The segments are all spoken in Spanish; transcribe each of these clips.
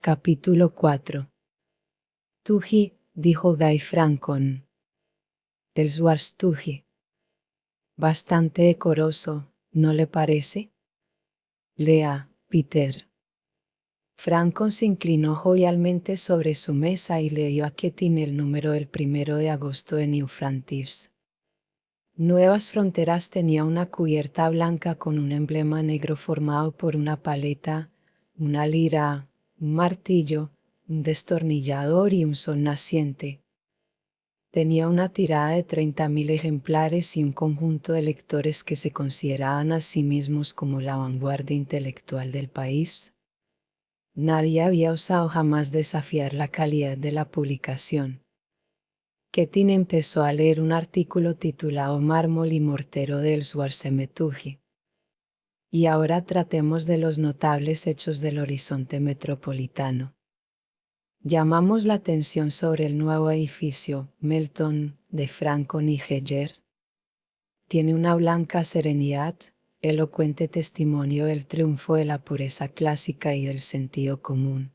Capítulo 4. Tuji, dijo Guy Francon. El Tuji. Bastante decoroso, ¿no le parece? Lea, Peter. Francon se inclinó jovialmente sobre su mesa y leyó a Ketin el número del 1 de agosto de New Frontiers. Nuevas Fronteras tenía una cubierta blanca con un emblema negro formado por una paleta, una lira, un martillo, un destornillador y un sol naciente. Tenía una tirada de 30.000 ejemplares y un conjunto de lectores que se consideraban a sí mismos como la vanguardia intelectual del país. Nadie había osado jamás desafiar la calidad de la publicación. Ketin empezó a leer un artículo titulado Mármol y mortero del Tuji. Y ahora tratemos de los notables hechos del horizonte metropolitano. Llamamos la atención sobre el nuevo edificio, Melton, de Francon y Heger. Tiene una blanca serenidad, elocuente testimonio del triunfo de la pureza clásica y del sentido común.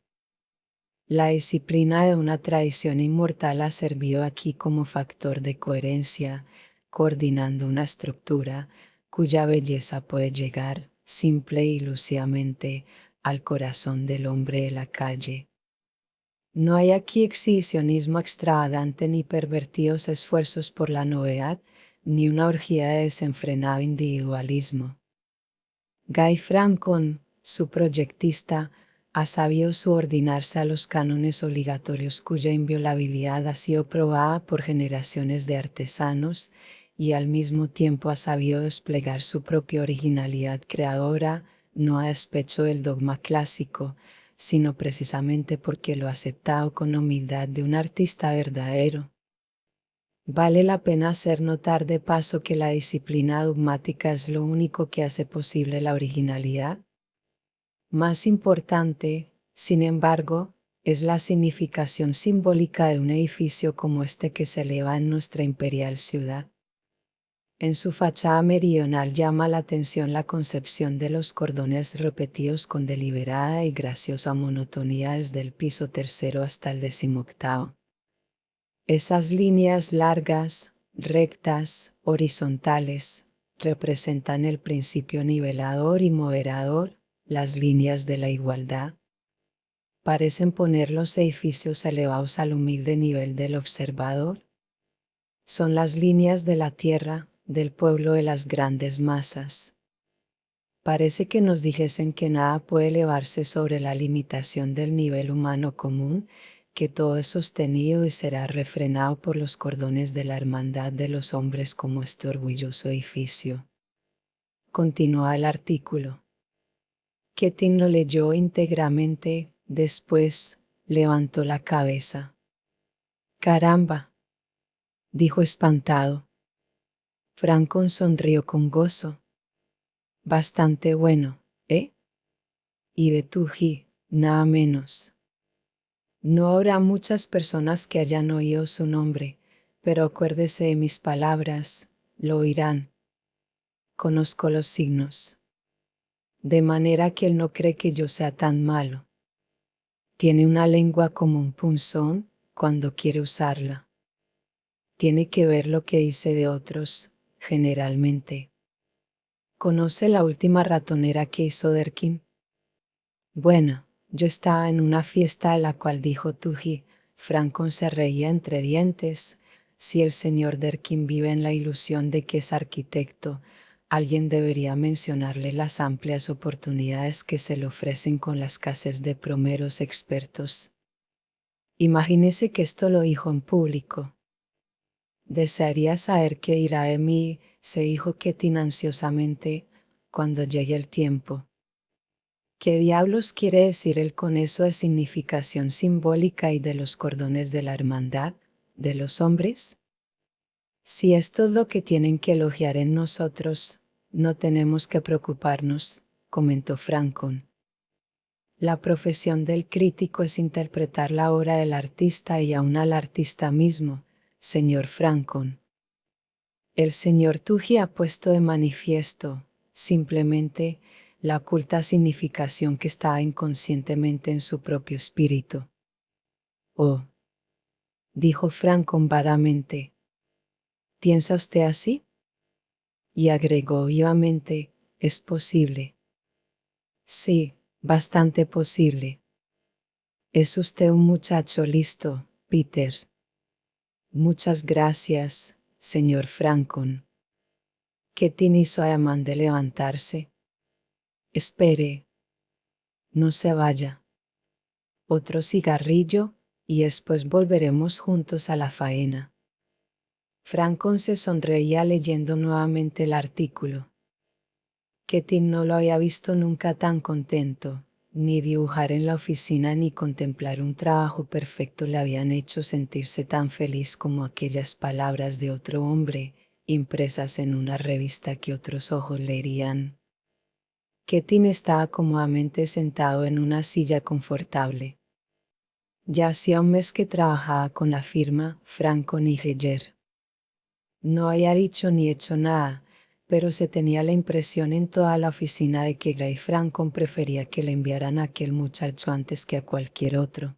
La disciplina de una tradición inmortal ha servido aquí como factor de coherencia, coordinando una estructura cuya belleza puede llegar, simple y lúcidamente, al corazón del hombre de la calle. No hay aquí exhibicionismo extravagante ni pervertidos esfuerzos por la novedad, ni una orgía de desenfrenado individualismo. Guy Francon, su proyectista, ha sabido subordinarse a los cánones obligatorios cuya inviolabilidad ha sido probada por generaciones de artesanos y al mismo tiempo ha sabido desplegar su propia originalidad creadora, no a despecho del dogma clásico, sino precisamente porque lo ha aceptado con humildad de un artista verdadero. Vale la pena hacer notar de paso que la disciplina dogmática es lo único que hace posible la originalidad. Más importante, sin embargo, es la significación simbólica de un edificio como este que se eleva en nuestra imperial ciudad. En su fachada meridional llama la atención la concepción de los cordones repetidos con deliberada y graciosa monotonía desde el piso 3 hasta el 18. Esas líneas largas, rectas, horizontales, representan el principio nivelador y moderador, las líneas de la igualdad. Parecen poner los edificios elevados al humilde nivel del observador. Son las líneas de la tierra, del pueblo de las grandes masas. Parece que nos dijesen que nada puede elevarse sobre la limitación del nivel humano común, que todo es sostenido y será refrenado por los cordones de la hermandad de los hombres como este orgulloso edificio. Continúa el artículo. Ketin lo leyó íntegramente, después levantó la cabeza. «Caramba», dijo espantado. Francon sonrió con gozo. «Bastante bueno, ¿eh? Y de Tuji, nada menos». No habrá muchas personas que hayan oído su nombre, pero acuérdese de mis palabras, lo oirán. Conozco los signos. De manera que él no cree que yo sea tan malo. Tiene una lengua como un punzón cuando quiere usarla. Tiene que ver lo que dice de otros, generalmente. ¿Conoce la última ratonera que hizo Derkin? Bueno. Yo estaba en una fiesta a la cual dijo Tuji, Francon se reía entre dientes, si el señor Derkin vive en la ilusión de que es arquitecto, alguien debería mencionarle las amplias oportunidades que se le ofrecen con la escasez de plomeros expertos. Imagínese que esto lo dijo en público. Desearía saber qué dirá de mí, se dijo Ketin ansiosamente, cuando llegue el tiempo. ¿Qué diablos quiere decir él con eso de significación simbólica y de los cordones de la hermandad, de los hombres? Si esto es lo que tienen que elogiar en nosotros, no tenemos que preocuparnos, comentó Francon. La profesión del crítico es interpretar la obra del artista y aún al artista mismo, señor Francon. El señor Tuji ha puesto de manifiesto, simplemente, la oculta significación que está inconscientemente en su propio espíritu. Oh, dijo Francon vagamente. ¿Piensa usted así? Y agregó vivamente, es posible. Sí, bastante posible. Es usted un muchacho listo, Peters. Muchas gracias, señor Francon. Kettin hizo ademán de levantarse. Espere. No se vaya. Otro cigarrillo, y después volveremos juntos a la faena. Francon se sonreía leyendo nuevamente el artículo. Kettin no lo había visto nunca tan contento, ni dibujar en la oficina ni contemplar un trabajo perfecto le habían hecho sentirse tan feliz como aquellas palabras de otro hombre, impresas en una revista que otros ojos leerían. Kettin estaba cómodamente sentado en una silla confortable. Ya hacía un mes que trabajaba con la firma Francon y Geyer. No había dicho ni hecho nada, pero se tenía la impresión en toda la oficina de que Gray Francon prefería que le enviaran a aquel muchacho antes que a cualquier otro.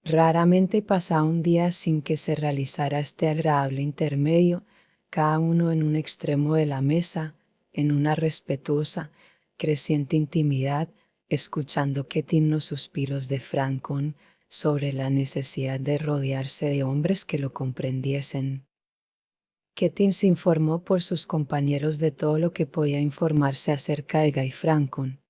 Raramente pasaba un día sin que se realizara este agradable intermedio, cada uno en un extremo de la mesa, en una respetuosa, creciente intimidad, escuchando quietos suspiros de Francon sobre la necesidad de rodearse de hombres que lo comprendiesen. Kettin se informó por sus compañeros de todo lo que podía informarse acerca de Guy Francon.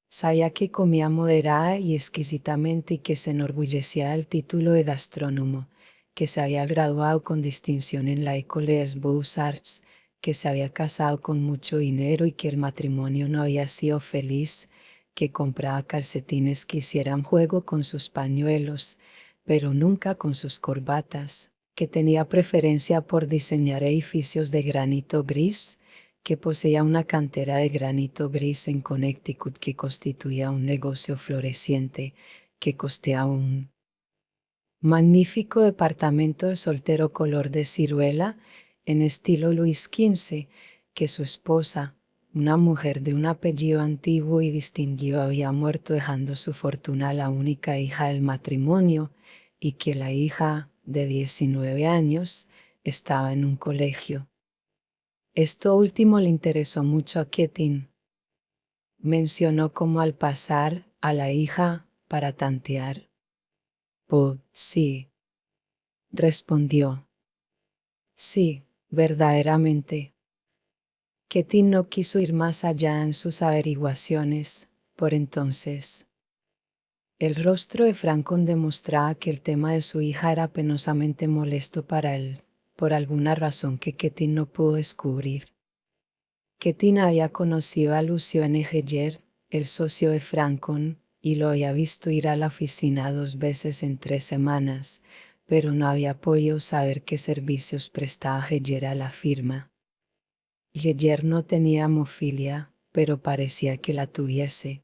Sabía que comía moderada y exquisitamente y que se enorgullecía del título de gastrónomo, que se había graduado con distinción en la École des Beaux-Arts, que se había casado con mucho dinero y que el matrimonio no había sido feliz, que compraba calcetines que hicieran juego con sus pañuelos, pero nunca con sus corbatas, que tenía preferencia por diseñar edificios de granito gris, que poseía una cantera de granito gris en Connecticut que constituía un negocio floreciente, que costeaba un magnífico departamento de soltero color de ciruela, en estilo Luis XV, que su esposa, una mujer de un apellido antiguo y distinguido, había muerto dejando su fortuna a la única hija del matrimonio, y que la hija, de 19 años, estaba en un colegio. Esto último le interesó mucho a Kettin. Mencionó como al pasar a la hija para tantear. Oh, sí, respondió. Sí, verdaderamente. Kettin no quiso ir más allá en sus averiguaciones, por entonces. El rostro de Francon demostraba que el tema de su hija era penosamente molesto para él, por alguna razón que Kettin no pudo descubrir. Kettin había conocido a Lucienne Geyer, el socio de Francon, y lo había visto ir a la oficina 2 veces en 3 semanas, pero no había podido saber qué servicios prestaba Geyer a la firma. Geyer no tenía hemofilia, pero parecía que la tuviese.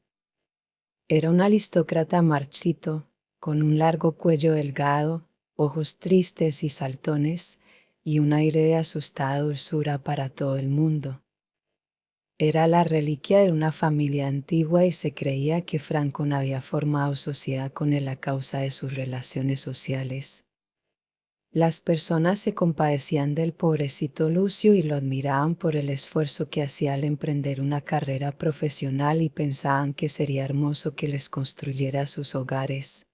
Era un aristócrata marchito, con un largo cuello delgado, ojos tristes y saltones, y un aire de asustada dulzura para todo el mundo. Era la reliquia de una familia antigua y se creía que Francon había formado sociedad con él a causa de sus relaciones sociales. Las personas se compadecían del pobrecito Lucio y lo admiraban por el esfuerzo que hacía al emprender una carrera profesional y pensaban que sería hermoso que les construyera sus hogares.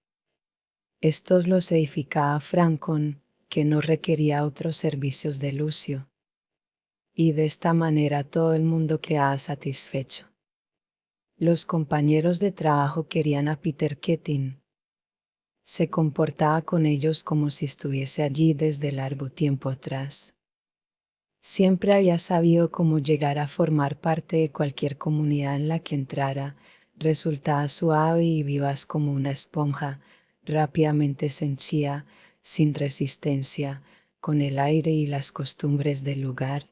Estos los edificaba Francon, que no requería otros servicios de Lucio. Y de esta manera todo el mundo quedaba satisfecho. Los compañeros de trabajo querían a Peter Kettin. Se comportaba con ellos como si estuviese allí desde largo tiempo atrás. Siempre había sabido cómo llegar a formar parte de cualquier comunidad en la que entrara. Resultaba suave y vivaz como una esponja, rápidamente se henchía, sin resistencia, con el aire y las costumbres del lugar.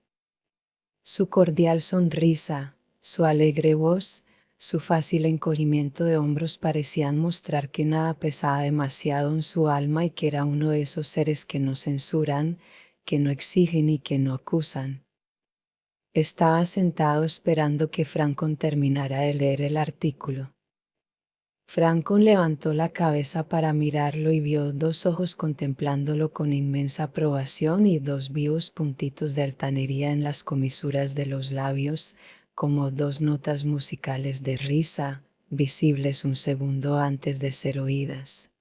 Su cordial sonrisa, su alegre voz, su fácil encogimiento de hombros parecían mostrar que nada pesaba demasiado en su alma y que era uno de esos seres que no censuran, que no exigen y que no acusan. Estaba sentado esperando que Francon terminara de leer el artículo. Francon levantó la cabeza para mirarlo y vio dos ojos contemplándolo con inmensa aprobación y dos vivos puntitos de altanería en las comisuras de los labios, como dos notas musicales de risa, visibles un segundo antes de ser oídas.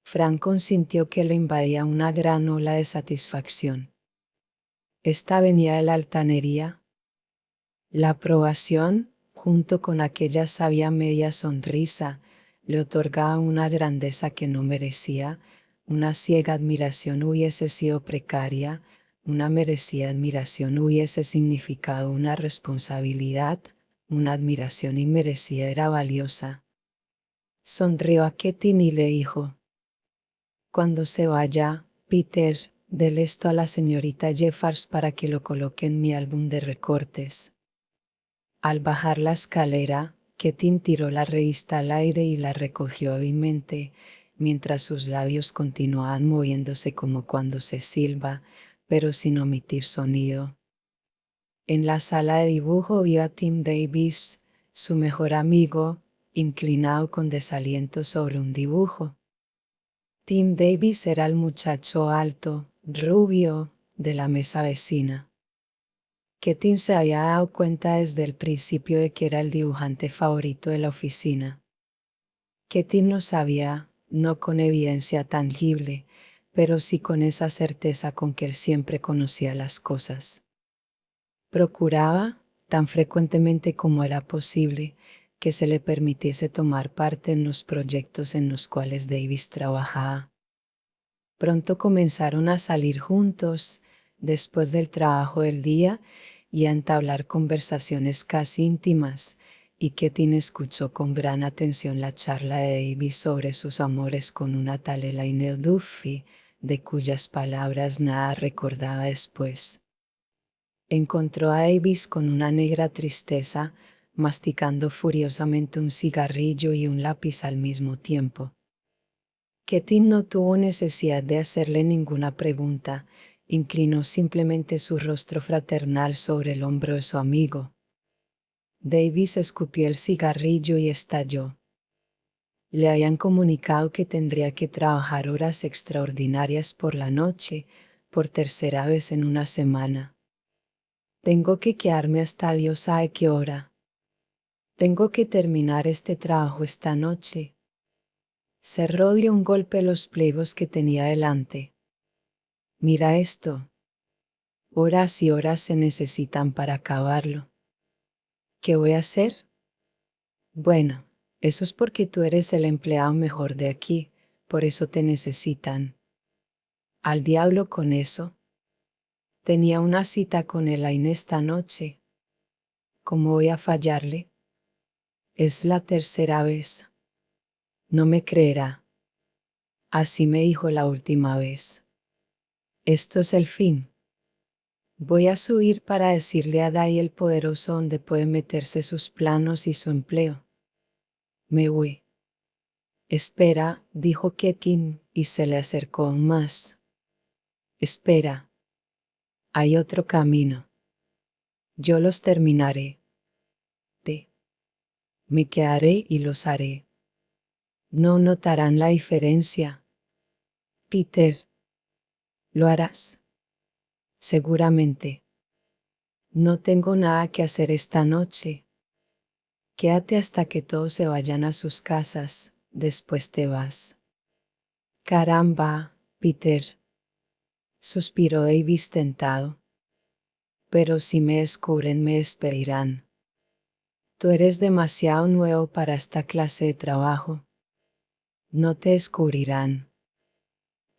Francon sintió que lo invadía una gran ola de satisfacción. Esta venía de la altanería. La aprobación, junto con aquella sabia media sonrisa, le otorgaba una grandeza que no merecía. Una ciega admiración hubiese sido precaria, una merecida admiración hubiese significado una responsabilidad, una admiración inmerecida era valiosa. Sonrió a Ketin y le dijo: «Cuando se vaya, Peter, dele esto a la señorita Jeffers para que lo coloque en mi álbum de recortes». Al bajar la escalera, Ketin tiró la revista al aire y la recogió hábilmente, mientras sus labios continuaban moviéndose como cuando se silba, pero sin omitir sonido. En la sala de dibujo vio a Tim Davis, su mejor amigo, inclinado con desaliento sobre un dibujo. Tim Davis era el muchacho alto, rubio, de la mesa vecina. Ketin se había dado cuenta desde el principio de que era el dibujante favorito de la oficina. Ketin lo sabía, no con evidencia tangible, pero sí con esa certeza con que él siempre conocía las cosas. Procuraba, tan frecuentemente como era posible, que se le permitiese tomar parte en los proyectos en los cuales Davis trabajaba. Pronto comenzaron a salir juntos, después del trabajo del día, y a entablar conversaciones casi íntimas, y Ketin escuchó con gran atención la charla de Davis sobre sus amores con una tal Elaine Duffy, de cuyas palabras nada recordaba después. Encontró a Davis con una negra tristeza, masticando furiosamente un cigarrillo y un lápiz al mismo tiempo. Ketin no tuvo necesidad de hacerle ninguna pregunta, inclinó simplemente su rostro fraternal sobre el hombro de su amigo. Davis escupió el cigarrillo y estalló. Le habían comunicado que tendría que trabajar horas extraordinarias por la noche, por tercera vez en una semana. Tengo que quedarme hasta Dios sabe qué hora. Tengo que terminar este trabajo esta noche. Cerró de un golpe los pliegos que tenía delante. Mira esto. Horas y horas se necesitan para acabarlo. ¿Qué voy a hacer? Bueno, eso es porque tú eres el empleado mejor de aquí, por eso te necesitan. Al diablo con eso. Tenía una cita con Elaine esta noche. ¿Cómo voy a fallarle? Es la tercera vez. No me creerá. Así me dijo la última vez. Esto es el fin. Voy a subir para decirle a Dai el poderoso dónde puede meterse sus planos y su empleo. Me voy. Espera, dijo Ketin, y se le acercó aún más. Espera. Hay otro camino. Yo los terminaré. Me quedaré y los haré. No notarán la diferencia. Peter. ¿Lo harás? Seguramente. No tengo nada que hacer esta noche. Quédate hasta que todos se vayan a sus casas, después te vas. Caramba, Peter. Suspiró Davis tentado. Pero si me descubren me despedirán. Tú eres demasiado nuevo para esta clase de trabajo. No te descubrirán.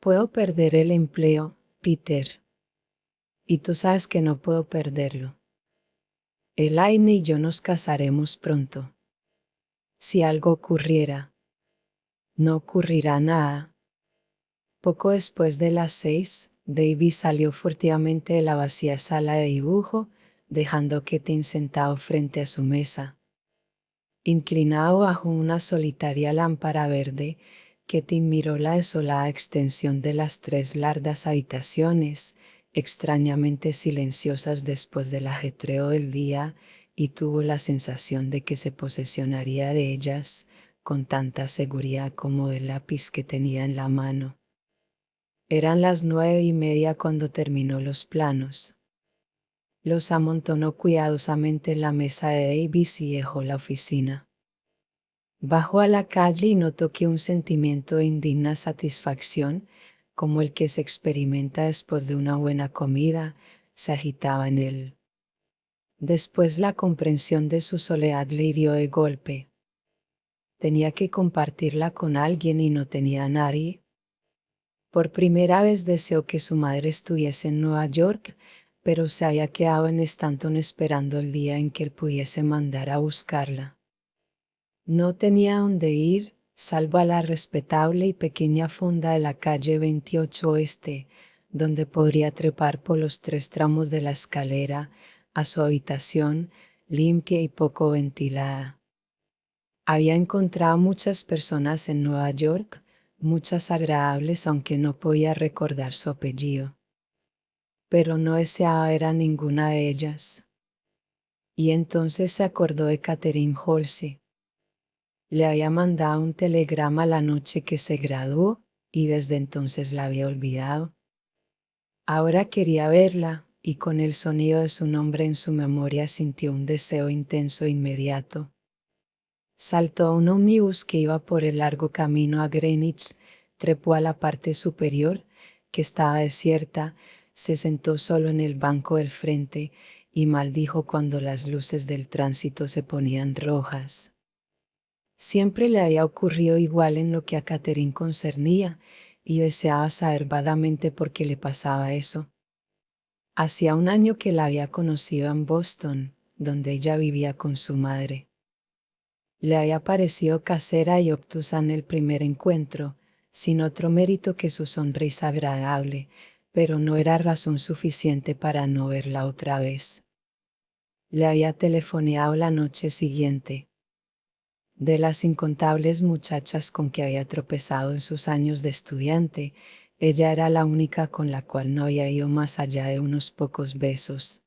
Puedo perder el empleo, Peter. Y tú sabes que no puedo perderlo. Elaine y yo nos casaremos pronto. Si algo ocurriera. No ocurrirá nada. Poco después de las 6, Davis salió furtivamente de la vacía sala de dibujo, dejando a Ketin sentado frente a su mesa. Inclinado bajo una solitaria lámpara verde, Ketin miró la desolada extensión de las 3 largas habitaciones, extrañamente silenciosas después del ajetreo del día, y tuvo la sensación de que se posesionaría de ellas con tanta seguridad como del lápiz que tenía en la mano. Eran las 9:30 cuando terminó los planos. Los amontonó cuidadosamente en la mesa de Davis y dejó la oficina. Bajó a la calle y notó que un sentimiento de indigna satisfacción, como el que se experimenta después de una buena comida, se agitaba en él. Después la comprensión de su soledad le hirió de golpe. Tenía que compartirla con alguien y no tenía a nadie. Por primera vez deseó que su madre estuviese en Nueva York, pero se había quedado en Stanton esperando el día en que él pudiese mandar a buscarla. No tenía dónde ir, salvo a la respetable y pequeña fonda de la calle 28 Oeste, donde podría trepar por los 3 tramos de la escalera a su habitación, limpia y poco ventilada. Había encontrado muchas personas en Nueva York, muchas agradables aunque no podía recordar su apellido. Pero no deseaba ver a ninguna de ellas. Y entonces se acordó de Catherine Halsey. Le había mandado un telegrama la noche que se graduó y desde entonces la había olvidado. Ahora quería verla y con el sonido de su nombre en su memoria sintió un deseo intenso e inmediato. Saltó a un ómnibus que iba por el largo camino a Greenwich, trepó a la parte superior, que estaba desierta, se sentó solo en el banco del frente y maldijo cuando las luces del tránsito se ponían rojas. Siempre le había ocurrido igual en lo que a Catherine concernía, y deseaba saber vagamente por qué le pasaba eso. Hacía un año que la había conocido en Boston, donde ella vivía con su madre. Le había parecido casera y obtusa en el primer encuentro, sin otro mérito que su sonrisa agradable, pero no era razón suficiente para no verla otra vez. Le había telefoneado la noche siguiente. De las incontables muchachas con que había tropezado en sus años de estudiante, ella era la única con la cual no había ido más allá de unos pocos besos.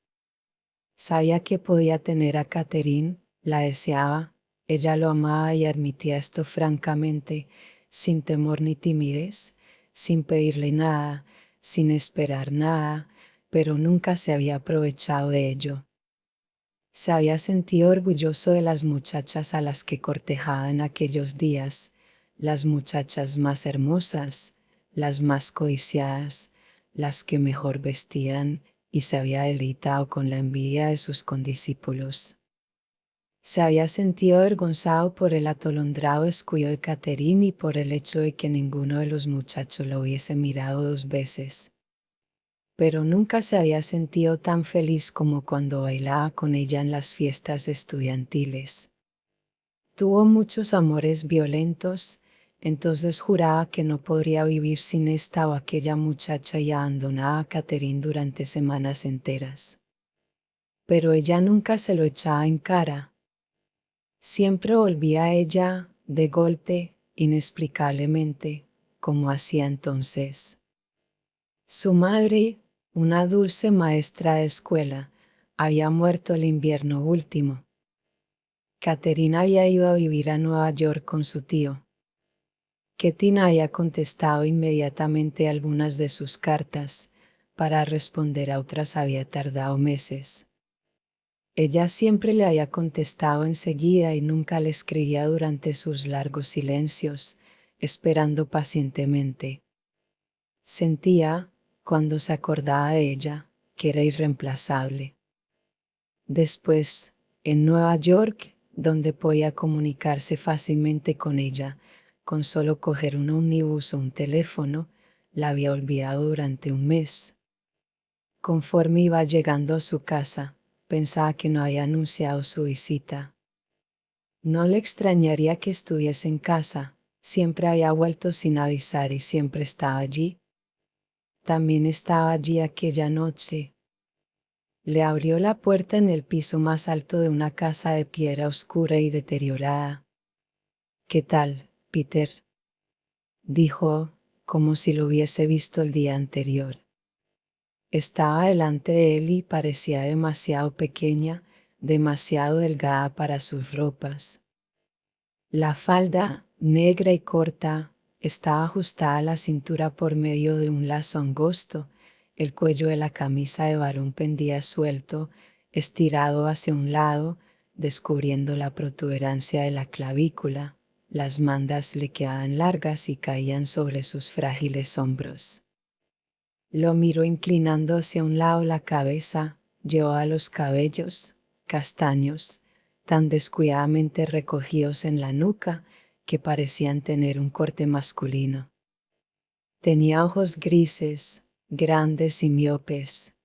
Sabía que podía tener a Catherine, la deseaba, ella lo amaba y admitía esto francamente, sin temor ni timidez, sin pedirle nada, sin esperar nada, pero nunca se había aprovechado de ello. Se había sentido orgulloso de las muchachas a las que cortejaba en aquellos días, las muchachas más hermosas, las más codiciadas, las que mejor vestían, y se había deleitado con la envidia de sus condiscípulos. Se había sentido avergonzado por el atolondrado descuido de Catherine y por el hecho de que ninguno de los muchachos lo hubiese mirado 2 veces. Pero nunca se había sentido tan feliz como cuando bailaba con ella en las fiestas estudiantiles. Tuvo muchos amores violentos, entonces juraba que no podría vivir sin esta o aquella muchacha y abandonaba a Catherine durante semanas enteras. Pero ella nunca se lo echaba en cara. Siempre volvía a ella, de golpe, inexplicablemente, como hacía entonces. Su madre, una dulce maestra de escuela, había muerto el invierno último. Catherine había ido a vivir a Nueva York con su tío. Ketin había contestado inmediatamente algunas de sus cartas, para responder a otras había tardado meses. Ella siempre le había contestado enseguida y nunca le escribía durante sus largos silencios, esperando pacientemente. Sentía, cuando se acordaba de ella, que era irreemplazable. Después, en Nueva York, donde podía comunicarse fácilmente con ella, con solo coger un ómnibus o un teléfono, la había olvidado durante un mes. Conforme iba llegando a su casa, pensaba que no había anunciado su visita. No le extrañaría que estuviese en casa, siempre había vuelto sin avisar y siempre estaba allí. También estaba allí aquella noche. Le abrió la puerta en el piso más alto de una casa de piedra oscura y deteriorada. «¿Qué tal, Peter?», dijo, como si lo hubiese visto el día anterior. Estaba delante de él y parecía demasiado pequeña, demasiado delgada para sus ropas. La falda, negra y corta, estaba ajustada a la cintura por medio de un lazo angosto. El cuello de la camisa de varón pendía suelto, estirado hacia un lado, descubriendo la protuberancia de la clavícula. Las mangas le quedaban largas y caían sobre sus frágiles hombros. Lo miró inclinando hacia un lado la cabeza, llevaba los cabellos, castaños, tan descuidadamente recogidos en la nuca que parecían tener un corte masculino. Tenía ojos grises, grandes y miopes.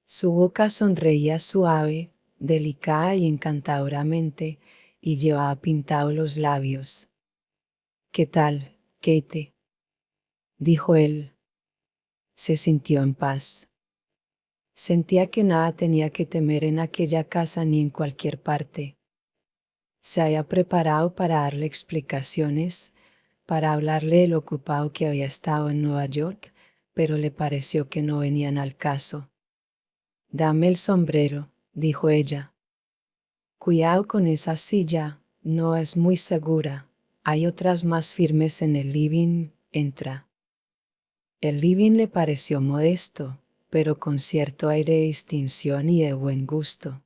Su boca sonreía suave, delicada y encantadoramente, y llevaba pintados los labios. «¿Qué tal, Kate?», dijo él. Se sintió en paz. Sentía que nada tenía que temer en aquella casa ni en cualquier parte. Se había preparado para darle explicaciones, para hablarle de lo ocupado que había estado en Nueva York, pero le pareció que no venían al caso. «Dame el sombrero», dijo ella. «Cuidado con esa silla, no es muy segura. Hay otras más firmes en el living, entra». El living le pareció modesto, pero con cierto aire de distinción y de buen gusto.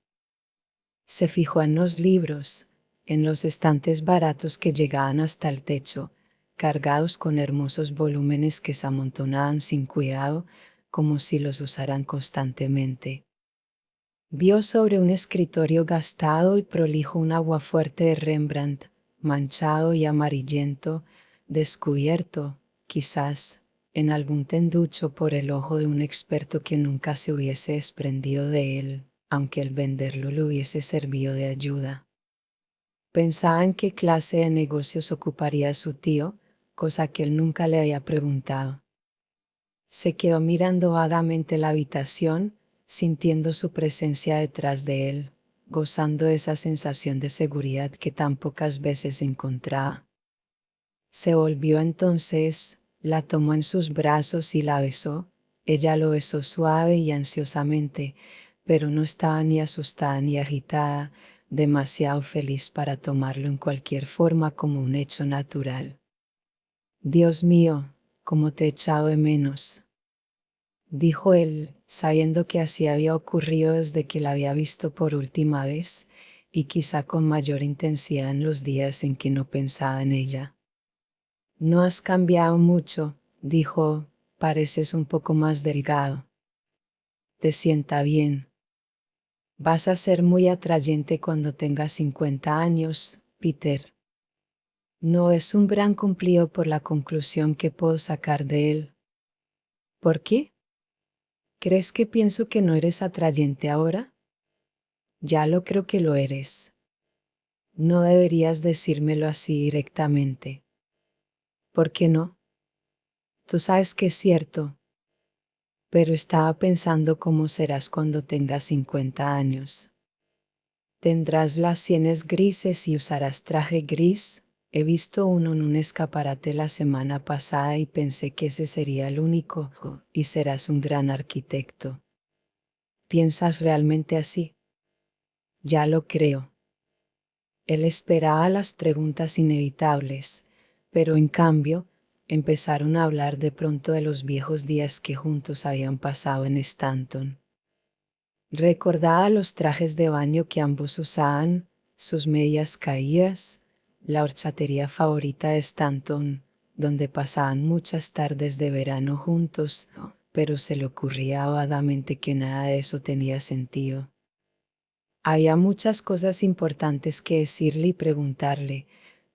Se fijó en los libros, en los estantes baratos que llegaban hasta el techo, cargados con hermosos volúmenes que se amontonaban sin cuidado, como si los usaran constantemente. Vio sobre un escritorio gastado y prolijo un aguafuerte de Rembrandt, manchado y amarillento, descubierto, quizás, en algún tenducho por el ojo de un experto que nunca se hubiese desprendido de él, aunque el venderlo le hubiese servido de ayuda. Pensaba en qué clase de negocios ocuparía su tío, cosa que él nunca le había preguntado. Se quedó mirando vagamente la habitación, sintiendo su presencia detrás de él, gozando de esa sensación de seguridad que tan pocas veces encontraba. Se volvió entonces, la tomó en sus brazos y la besó. Ella lo besó suave y ansiosamente, pero no estaba ni asustada ni agitada, demasiado feliz para tomarlo en cualquier forma como un hecho natural. «Dios mío, cómo te he echado de menos», dijo él, sabiendo que así había ocurrido desde que la había visto por última vez, y quizá con mayor intensidad en los días en que no pensaba en ella. «No has cambiado mucho», dijo, «pareces un poco más delgado. Te sienta bien. Vas a ser muy atrayente cuando tengas 50 años, Peter». No es un gran cumplido por la conclusión que puedo sacar de él. ¿Por qué? ¿Crees que pienso que no eres atrayente ahora? Ya lo creo que lo eres. No deberías decírmelo así directamente. ¿Por qué no? Tú sabes que es cierto. Pero estaba pensando cómo serás cuando tengas 50 años. Tendrás las sienes grises y usarás traje gris. He visto uno en un escaparate la semana pasada y pensé que ese sería el único, y serás un gran arquitecto. ¿Piensas realmente así? Ya lo creo. Él esperaba las preguntas inevitables, pero en cambio, empezaron a hablar de pronto de los viejos días que juntos habían pasado en Stanton. Recordaba los trajes de baño que ambos usaban, sus medias caídas, la horchatería favorita de Stanton, donde pasaban muchas tardes de verano juntos, pero se le ocurría vagamente que nada de eso tenía sentido. Había muchas cosas importantes que decirle y preguntarle,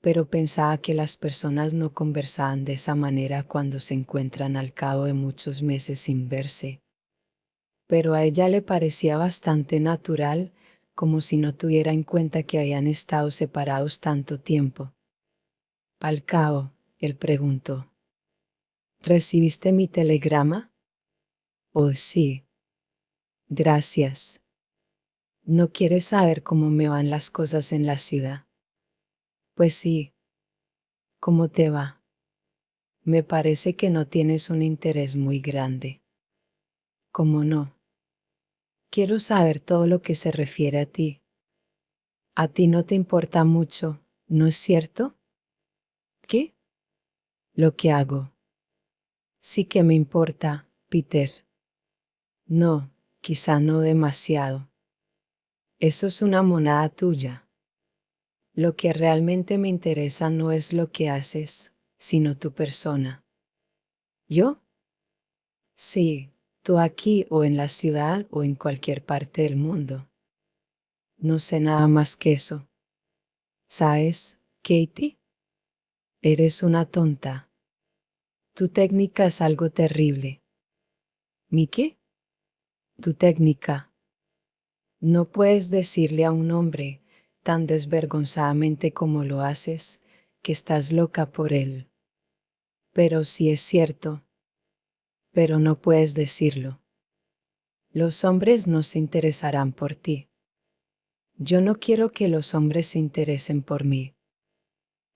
pero pensaba que las personas no conversaban de esa manera cuando se encuentran al cabo de muchos meses sin verse. Pero a ella le parecía bastante natural, como si no tuviera en cuenta que habían estado separados tanto tiempo. Al cabo, él preguntó: «¿Recibiste mi telegrama?» «Oh, sí. Gracias. ¿No quieres saber cómo me van las cosas en la ciudad?» «Pues sí. ¿Cómo te va?» «Me parece que no tienes un interés muy grande». ¿Cómo no? Quiero saber todo lo que se refiere a ti. A ti no te importa mucho, ¿no es cierto? ¿Qué? Lo que hago. Sí que me importa, Peter. No, quizá no demasiado. Eso es una monada tuya. Lo que realmente me interesa no es lo que haces, sino tu persona. ¿Yo? Sí, tú aquí o en la ciudad o en cualquier parte del mundo. No sé nada más que eso. ¿Sabes, Katie? Eres una tonta. Tu técnica es algo terrible. ¿Mi qué? Tu técnica. No puedes decirle a un hombre, tan desvergonzadamente como lo haces, que estás loca por él. Pero sí es cierto. Pero no puedes decirlo. Los hombres no se interesarán por ti. Yo no quiero que los hombres se interesen por mí.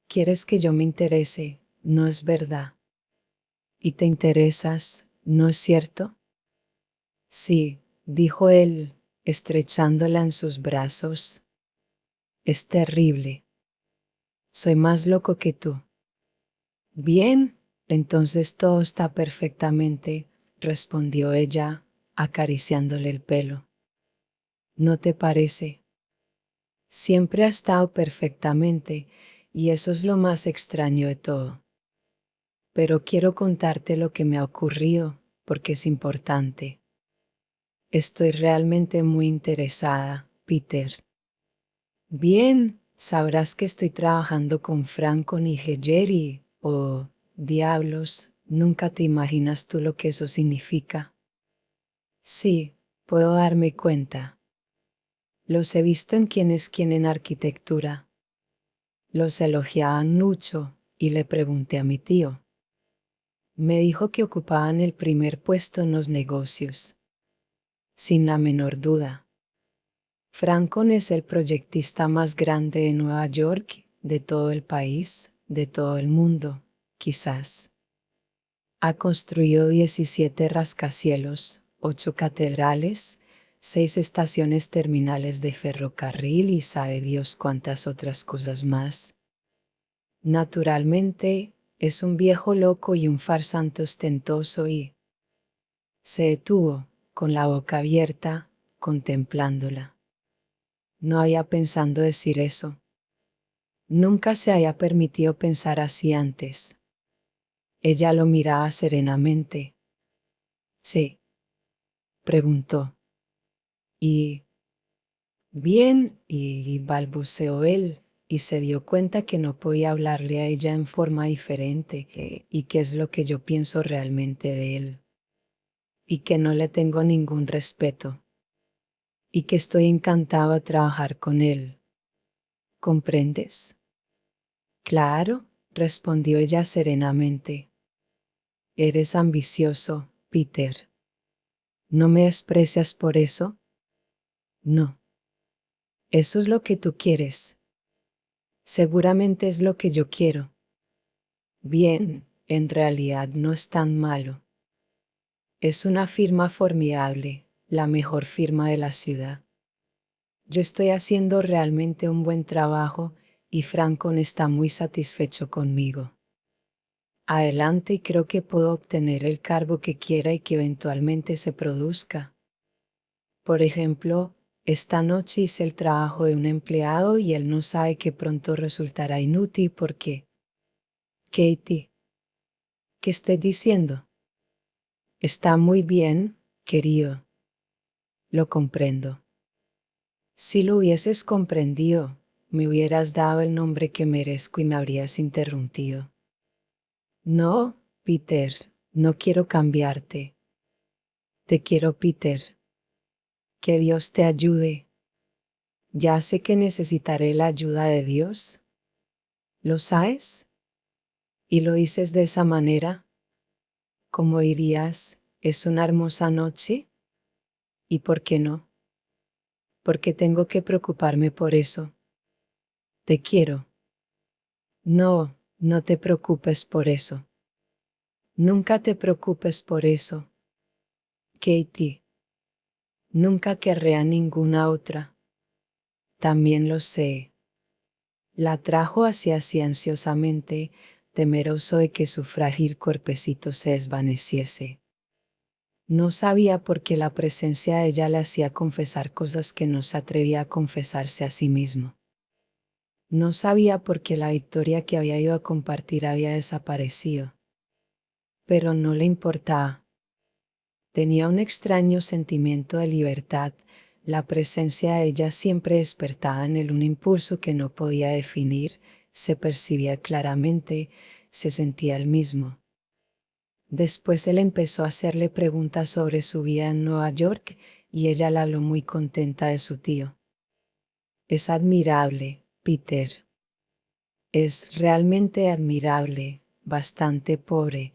Quieres que yo me interese, ¿no es verdad? ¿Y te interesas, no es cierto? Sí, dijo él, estrechándola en sus brazos. Es terrible. Soy más loco que tú. Bien, entonces todo está perfectamente, respondió ella, acariciándole el pelo. ¿No te parece? Siempre ha estado perfectamente, y eso es lo más extraño de todo. Pero quiero contarte lo que me ha ocurrido, porque es importante. Estoy realmente muy interesada, Peter. Bien, sabrás que estoy trabajando con Franco Nigeri, o diablos, nunca te imaginas tú lo que eso significa. Sí, puedo darme cuenta. Los he visto en Quién es quién en arquitectura. Los elogiaban mucho, y le pregunté a mi tío. Me dijo que ocupaban el primer puesto en los negocios. Sin la menor duda. Francon es el proyectista más grande de Nueva York, de todo el país, de todo el mundo, quizás. Ha construido 17 rascacielos, 8 catedrales, 6 estaciones terminales de ferrocarril y sabe Dios cuántas otras cosas más. Naturalmente, es un viejo loco y un farsante ostentoso y se detuvo, con la boca abierta, contemplándola. No había pensado decir eso. Nunca se había permitido pensar así antes. Ella lo miraba serenamente. Sí, preguntó. Y bien, y balbuceó él, y se dio cuenta que no podía hablarle a ella en forma diferente, y qué es lo que yo pienso realmente de él. Y que no le tengo ningún respeto. Y que estoy encantado de trabajar con él. ¿Comprendes? Claro, respondió ella serenamente. Eres ambicioso, Peter. ¿No me desprecias por eso? No. Eso es lo que tú quieres. Seguramente es lo que yo quiero. Bien, en realidad no es tan malo. Es una firma formidable, la mejor firma de la ciudad. Yo estoy haciendo realmente un buen trabajo y Francon está muy satisfecho conmigo. Adelante y creo que puedo obtener el cargo que quiera y que eventualmente se produzca. Por ejemplo, esta noche hice el trabajo de un empleado y él no sabe que pronto resultará inútil porque... Katie, ¿qué estoy diciendo? Está muy bien, querido. Lo comprendo. Si lo hubieses comprendido, me hubieras dado el nombre que merezco y me habrías interrumpido. No, Peter, no quiero cambiarte. Te quiero, Peter. Que Dios te ayude. Ya sé que necesitaré la ayuda de Dios. ¿Lo sabes? ¿Y lo dices de esa manera? ¿Cómo dirías, es una hermosa noche? ¿Y por qué no? Porque tengo que preocuparme por eso. Te quiero. No, no te preocupes por eso. Nunca te preocupes por eso. Katie. Nunca querré a ninguna otra. También lo sé. La trajo hacia sí ansiosamente, temeroso de que su frágil cuerpecito se desvaneciese. No sabía por qué la presencia de ella le hacía confesar cosas que no se atrevía a confesarse a sí mismo. No sabía por qué la victoria que había ido a compartir había desaparecido. Pero no le importaba. Tenía un extraño sentimiento de libertad. La presencia de ella siempre despertaba en él un impulso que no podía definir, se percibía claramente, se sentía el mismo. Después él empezó a hacerle preguntas sobre su vida en Nueva York y ella le habló muy contenta de su tío. Es admirable, Peter. Es realmente admirable, bastante pobre,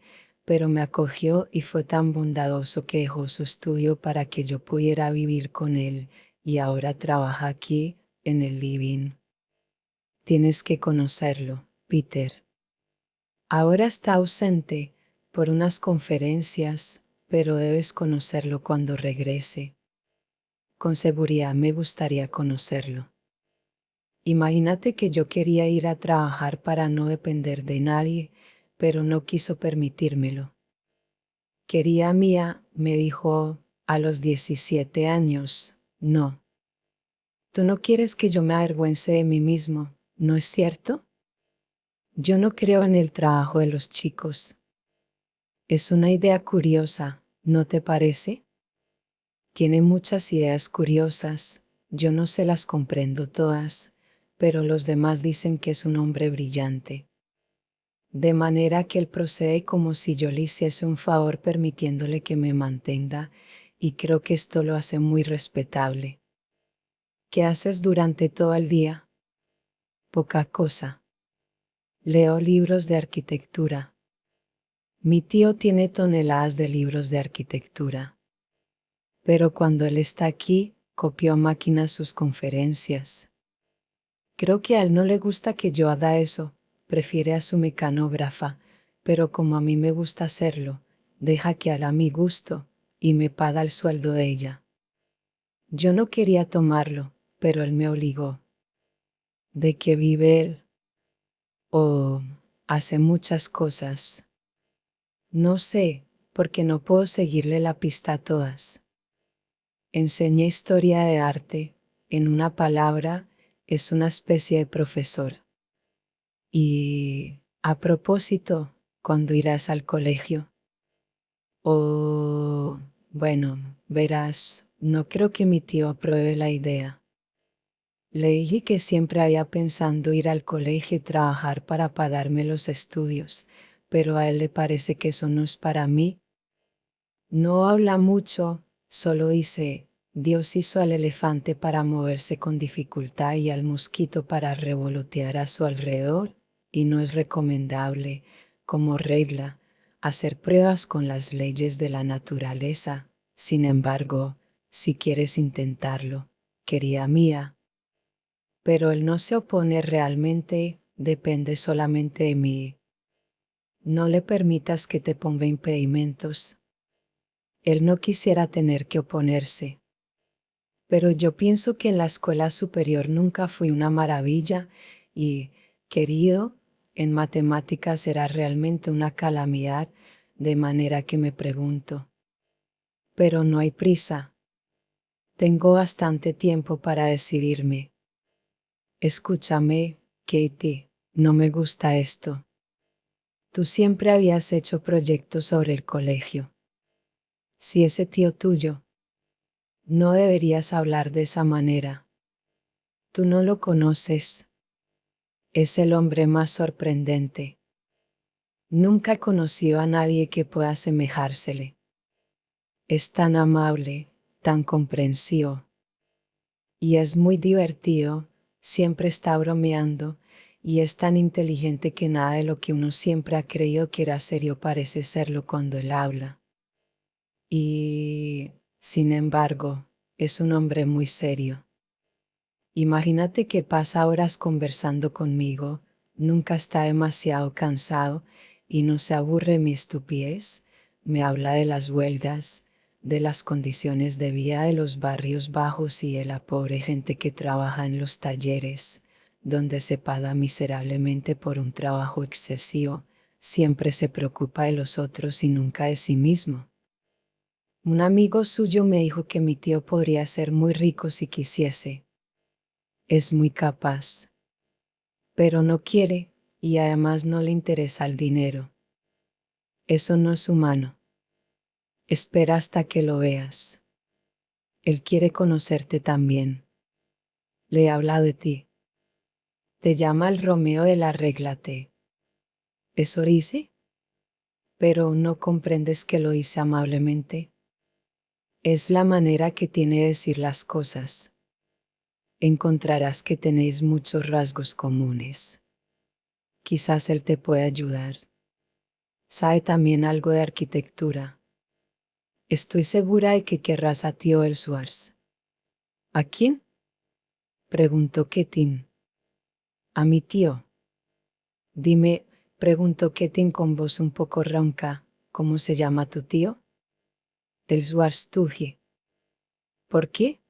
pero me acogió y fue tan bondadoso que dejó su estudio para que yo pudiera vivir con él y ahora trabaja aquí, en el living. Tienes que conocerlo, Peter. Ahora está ausente por unas conferencias, pero debes conocerlo cuando regrese. Con seguridad me gustaría conocerlo. Imagínate que yo quería ir a trabajar para no depender de nadie, pero no quiso permitírmelo. Quería mía, me dijo, a los 17 años, no. Tú no quieres que yo me avergüence de mí mismo, ¿no es cierto? Yo no creo en el trabajo de los chicos. Es una idea curiosa, ¿no te parece? Tiene muchas ideas curiosas, yo no se las comprendo todas, pero los demás dicen que es un hombre brillante. De manera que él procede como si yo le hiciese un favor permitiéndole que me mantenga, y creo que esto lo hace muy respetable. ¿Qué haces durante todo el día? Poca cosa. Leo libros de arquitectura. Mi tío tiene toneladas de libros de arquitectura. Pero cuando él está aquí, copio a máquina sus conferencias. Creo que a él no le gusta que yo haga eso, prefiere a su mecanógrafa, pero como a mí me gusta hacerlo, deja que haga mi gusto, y me paga el sueldo de ella. Yo no quería tomarlo, pero él me obligó. ¿De qué vive él? Oh, hace muchas cosas. No sé, porque no puedo seguirle la pista a todas. Enseña historia de arte, en una palabra, es una especie de profesor. Y, a propósito, ¿cuándo irás al colegio? Oh, bueno, verás, no creo que mi tío apruebe la idea. Le dije que siempre había pensando ir al colegio y trabajar para pagarme los estudios, pero a él le parece que eso no es para mí. No habla mucho, solo dice, Dios hizo al elefante para moverse con dificultad y al mosquito para revolotear a su alrededor, y no es recomendable, como regla, hacer pruebas con las leyes de la naturaleza. Sin embargo, si quieres intentarlo, querida mía. Pero él no se opone realmente, depende solamente de mí. No le permitas que te ponga impedimentos. Él no quisiera tener que oponerse. Pero yo pienso que en la escuela superior nunca fui una maravilla y, querido, en matemáticas era realmente una calamidad, de manera que me pregunto. Pero no hay prisa. Tengo bastante tiempo para decidirme. Escúchame, Katie, no me gusta esto. Tú siempre habías hecho proyectos sobre el colegio. Si ese tío tuyo, no deberías hablar de esa manera. Tú no lo conoces. Es el hombre más sorprendente. Nunca he conocido a nadie que pueda asemejársele. Es tan amable, tan comprensivo. Y es muy divertido, siempre está bromeando, y es tan inteligente que nada de lo que uno siempre ha creído que era serio parece serlo cuando él habla. Y, sin embargo, es un hombre muy serio. Imagínate que pasa horas conversando conmigo, nunca está demasiado cansado y no se aburre de mi estupidez, me habla de las huelgas, de las condiciones de vida de los barrios bajos y de la pobre gente que trabaja en los talleres, donde se paga miserablemente por un trabajo excesivo, siempre se preocupa de los otros y nunca de sí mismo. Un amigo suyo me dijo que mi tío podría ser muy rico si quisiese. Es muy capaz. Pero no quiere, y además no le interesa el dinero. Eso no es humano. Espera hasta que lo veas. Él quiere conocerte también. Le habla de ti. Te llama el Romeo del Arréglate. ¿Es Orice? Pero no comprendes que lo hice amablemente. Es la manera que tiene de decir las cosas. Encontrarás que tenéis muchos rasgos comunes. Quizás él te pueda ayudar. Sabe también algo de arquitectura. Estoy segura de que querrás a tío Elswars. ¿A quién? Preguntó Ketin. A mi tío. Dime, preguntó Ketin con voz un poco ronca, ¿cómo se llama tu tío? Elswars Tuji. ¿Por qué?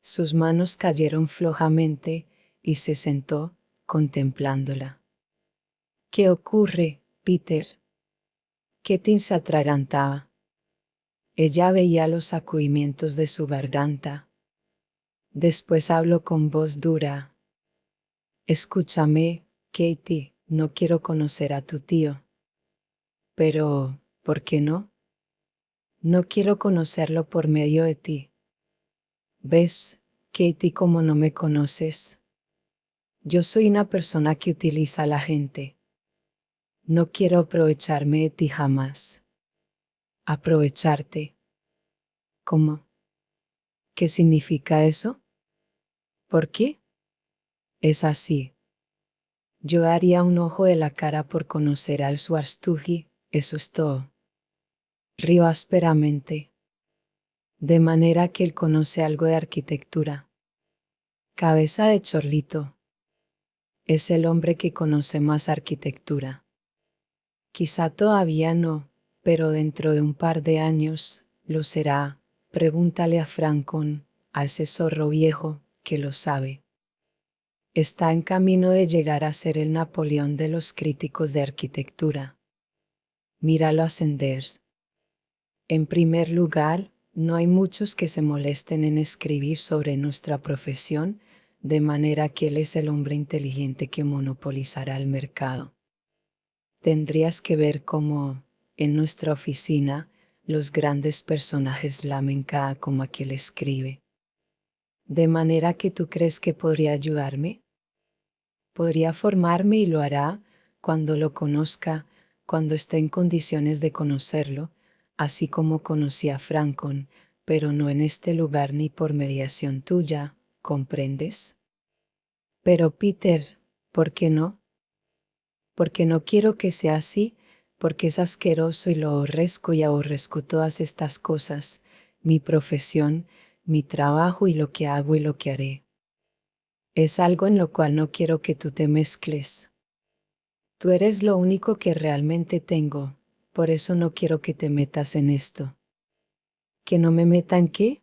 Sus manos cayeron flojamente y se sentó, contemplándola. ¿Qué ocurre, Peter? Ketin se atragantaba. Ella veía los sacudimientos de su garganta. Después habló con voz dura. Escúchame, Katie, no quiero conocer a tu tío. Pero, ¿por qué no? No quiero conocerlo por medio de ti. ¿Ves, Katie, cómo no me conoces? Yo soy una persona que utiliza a la gente. No quiero aprovecharme de ti jamás. ¿Aprovecharte? ¿Cómo? ¿Qué significa eso? ¿Por qué? Es así. Yo daría un ojo de la cara por conocer al Swarstugi, eso es todo. Rió ásperamente. De manera que él conoce algo de arquitectura. Cabeza de chorlito. Es el hombre que conoce más arquitectura. Quizá todavía no, pero dentro de un par de años, lo será. Pregúntale a Francon, a ese zorro viejo, que lo sabe. Está en camino de llegar a ser el Napoleón de los críticos de arquitectura. Míralo ascender. En primer lugar, no hay muchos que se molesten en escribir sobre nuestra profesión, de manera que él es el hombre inteligente que monopolizará el mercado. Tendrías que ver cómo, en nuestra oficina, los grandes personajes lamen cada coma que él escribe. ¿De manera que tú crees que podría ayudarme? Podría formarme y lo hará, cuando lo conozca, cuando esté en condiciones de conocerlo, así como conocí a Francon, pero no en este lugar ni por mediación tuya, ¿comprendes? Pero Peter, ¿por qué no? Porque no quiero que sea así, porque es asqueroso y lo aborrezco y aborrezco todas estas cosas, mi profesión, mi trabajo y lo que hago y lo que haré. Es algo en lo cual no quiero que tú te mezcles. Tú eres lo único que realmente tengo, por eso no quiero que te metas en esto. ¿Que no me meta en qué?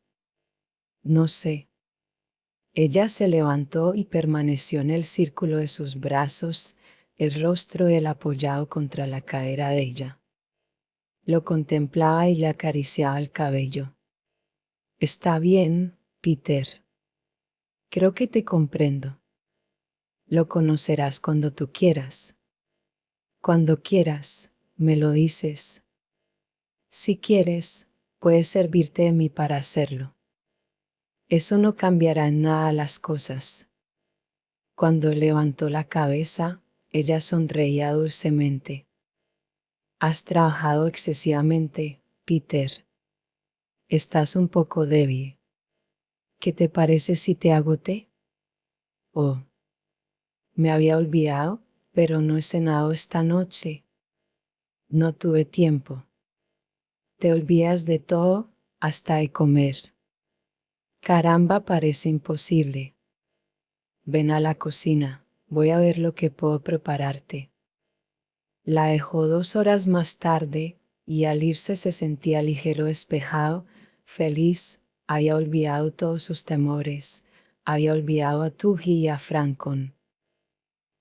No sé. Ella se levantó y permaneció en el círculo de sus brazos, el rostro de él apoyado contra la cadera de ella. Lo contemplaba y le acariciaba el cabello. Está bien, Peter. Creo que te comprendo. Lo conocerás cuando tú quieras. Cuando quieras, me lo dices. Si quieres, puedes servirte de mí para hacerlo. Eso no cambiará en nada las cosas. Cuando levantó la cabeza, ella sonreía dulcemente. Has trabajado excesivamente, Peter. Estás un poco débil. ¿Qué te parece si te hago té? Oh, me había olvidado, pero no he cenado esta noche. No tuve tiempo. Te olvidas de todo, hasta de comer. Caramba, parece imposible. Ven a la cocina, voy a ver lo que puedo prepararte. La dejó 2 horas más tarde, y al irse se sentía ligero, despejado, feliz, había olvidado todos sus temores, había olvidado a Tuji y a Francon.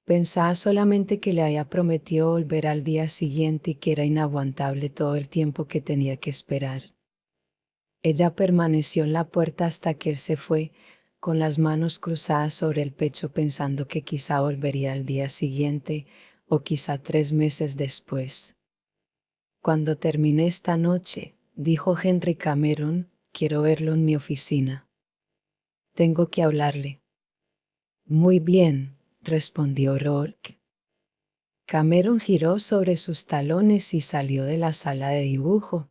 Pensaba solamente que le había prometido volver al día siguiente y que era inaguantable todo el tiempo que tenía que esperar. Ella permaneció en la puerta hasta que él se fue, con las manos cruzadas sobre el pecho pensando que quizá volvería al día siguiente o quizá 3 meses después. Cuando termine esta noche, dijo Henry Cameron, quiero verlo en mi oficina. Tengo que hablarle. Muy bien, respondió Rourke. Cameron giró sobre sus talones y salió de la sala de dibujo.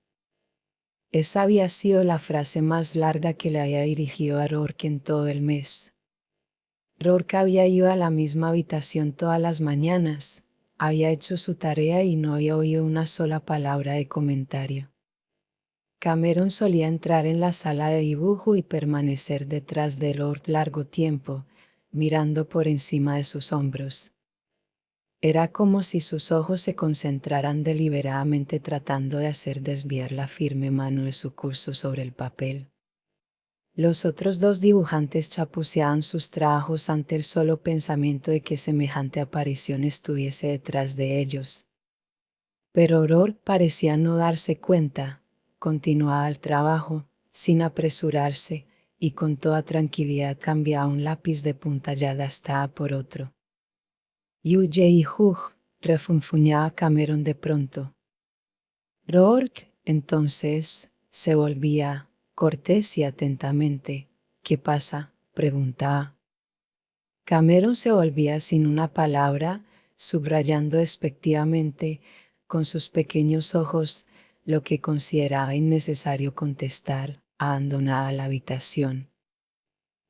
Esa había sido la frase más larga que le había dirigido a Rourke en todo el mes. Rourke había ido a la misma habitación todas las mañanas, había hecho su tarea y no había oído una sola palabra de comentario. Cameron solía entrar en la sala de dibujo y permanecer detrás de Rourke largo tiempo, mirando por encima de sus hombros. Era como si sus ojos se concentraran deliberadamente tratando de hacer desviar la firme mano de su curso sobre el papel. Los otros 2 dibujantes chapuceaban sus trabajos ante el solo pensamiento de que semejante aparición estuviese detrás de ellos. Pero Rourke parecía no darse cuenta, continuaba el trabajo, sin apresurarse, y con toda tranquilidad cambiaba un lápiz de punta ya gastada por otro. Yu-Ye y Hugh, refunfuñaba Cameron de pronto. Rourke, entonces, se volvía, cortés y atentamente. ¿Qué pasa?, preguntaba. Cameron se volvía sin una palabra, subrayando despectivamente, con sus pequeños ojos, lo que consideraba innecesario contestar, abandonada la habitación.